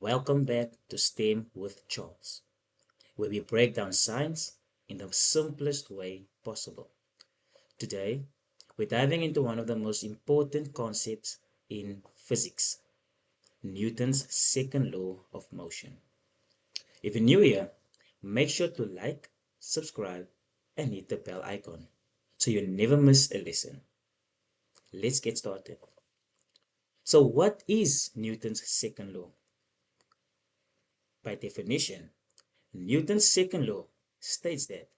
Welcome back to STEM with Charles, where we break down science in the simplest way possible. Today, we're diving into one of the most important concepts in physics, Newton's second law of motion. If you're new here, make sure to like, subscribe, and hit the bell icon so you never miss a lesson. Let's get started. So, what is Newton's second law? By definition, Newton's second law states that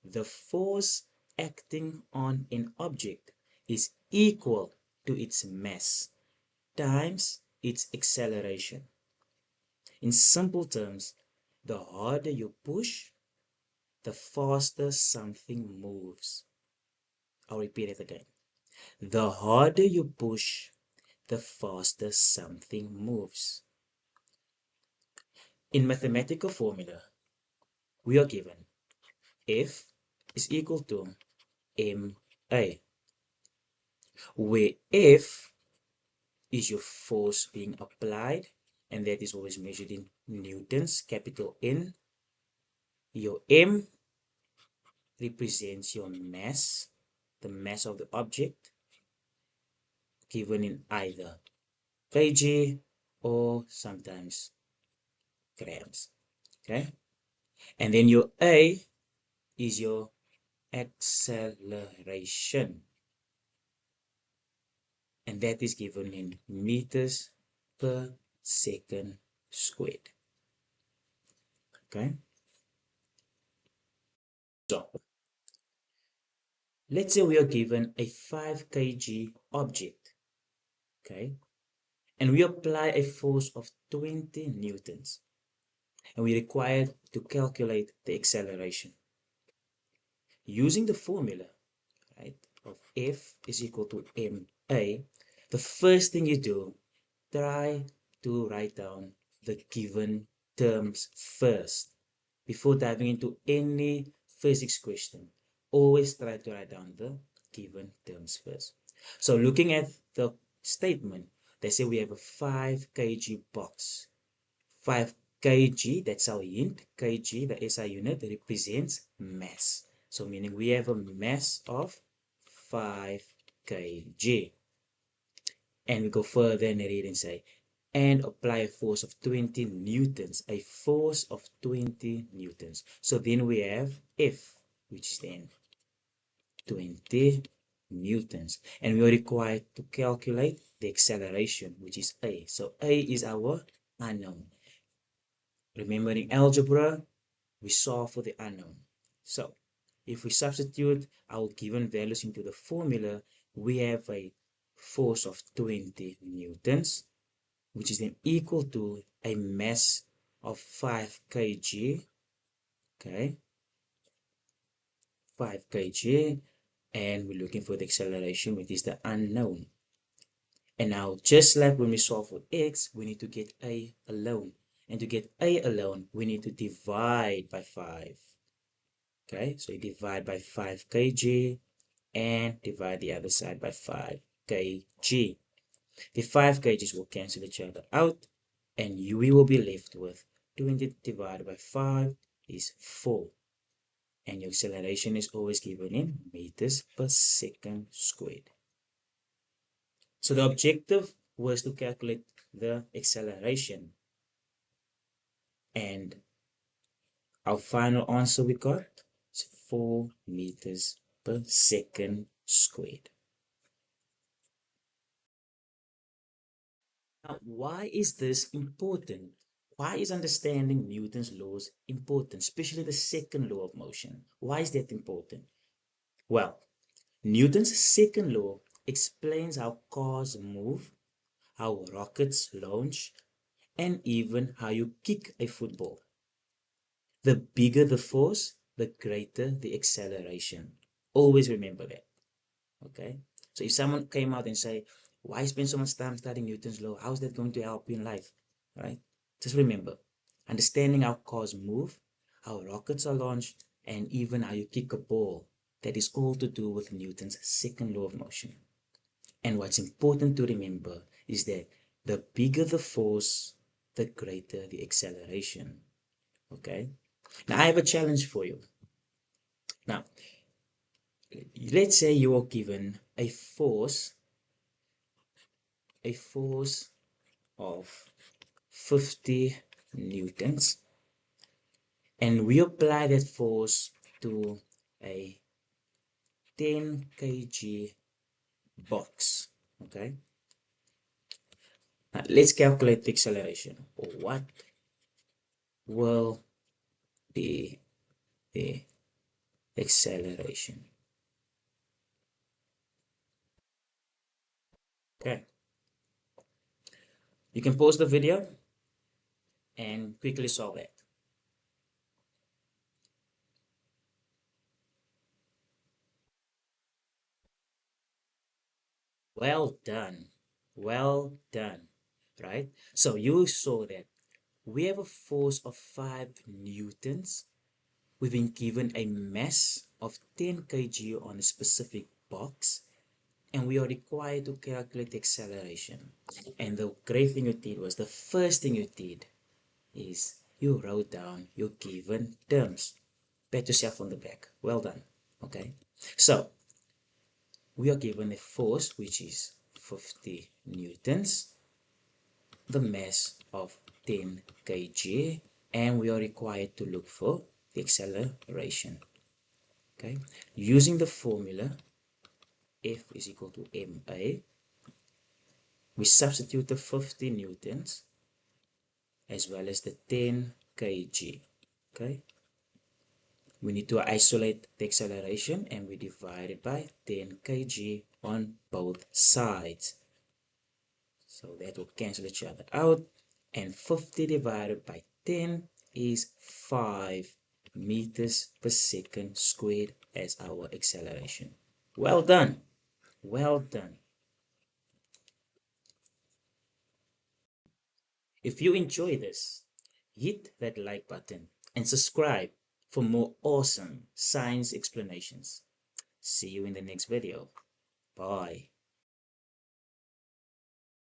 the force acting on an object is equal to its mass times its acceleration. In simple terms, the harder you push, the faster something moves. I'll repeat it again. The harder you push, the faster something moves. In mathematical formula, we are given F is equal to ma, where F is your force being applied, and that is always measured in newtons, capital N. Your M represents your mass, the mass of the object, given in either kg or sometimes grams. Okay, and then your A is your acceleration, and that is given in meters per second squared. Okay, so let's say we are given a 5 kg object, okay, and we apply a force of 20 newtons, and we require to calculate the acceleration. Using the formula, right, of F is equal to ma, the first thing you do, try to write down the given terms first. Before diving into any physics question, always try to write down the given terms first. So looking at the statement, they say we have a 5 kg box. 5 kg, that's our hint. Kg, the SI unit, represents mass. So meaning we have a mass of 5 kg. And we go further and read and say, and apply a force of 20 newtons, a force of 20 newtons. So then we have F, which is then 20 newtons. And we are required to calculate the acceleration, which is A. So A is our unknown. Remembering algebra, we solve for the unknown. So if we substitute our given values into the formula, we have a force of 20 newtons, which is then equal to a mass of 5 kg, okay, 5 kg, and we're looking for the acceleration, which is the unknown. And now, just like when we solve for x, we need to get a alone. And to get a alone, we need to divide by 5. Okay, so you divide by 5 kg and divide the other side by 5 kg. The 5 kgs will cancel each other out, and we will be left with 20 divided by 5 is 4. And your acceleration is always given in meters per second squared. So the objective was to calculate the acceleration. And our final answer we got is 4 meters per second squared. Now, why is this important? Why is understanding Newton's laws important, especially the second law of motion? Why is that important? Well, Newton's second law explains how cars move, how rockets launch, and even how you kick a football. The bigger the force, the greater the acceleration. Always remember that. Okay? So if someone came out and say, why spend so much time studying Newton's law? How is that going to help you in life? Right? Just remember, understanding how cars move, how rockets are launched, and even how you kick a ball, that is all to do with Newton's second law of motion. And what's important to remember is that the bigger the force, the greater the acceleration. Okay. Now I have a challenge for you. Now, let's say you are given a force of 50 newtons, and we apply that force to a 10 kg box. Okay. Now let's calculate the acceleration. What will be the acceleration? Okay. You can pause the video and quickly solve that. Well done. Well done. Right? So you saw that we have a force of 5 newtons. We've been given a mass of 10 kg on a specific box, and we are required to calculate the acceleration. And the great thing you did was, the first thing you did is you wrote down your given terms. Pat yourself on the back. Well done. Okay. So we are given a force which is 50 newtons, the mass of 10 kg, and we are required to look for the acceleration. Okay. Using the formula F is equal to ma, we substitute the 50 newtons as well as the 10 kg. Okay. We need to isolate the acceleration, and we divide it by 10 kg on both sides. So that will cancel each other out, and 50 divided by 10 is 5 meters per second squared as our acceleration. Well done. Well done. If you enjoy this, hit that like button and subscribe for more awesome science explanations. See you in the next video. Bye.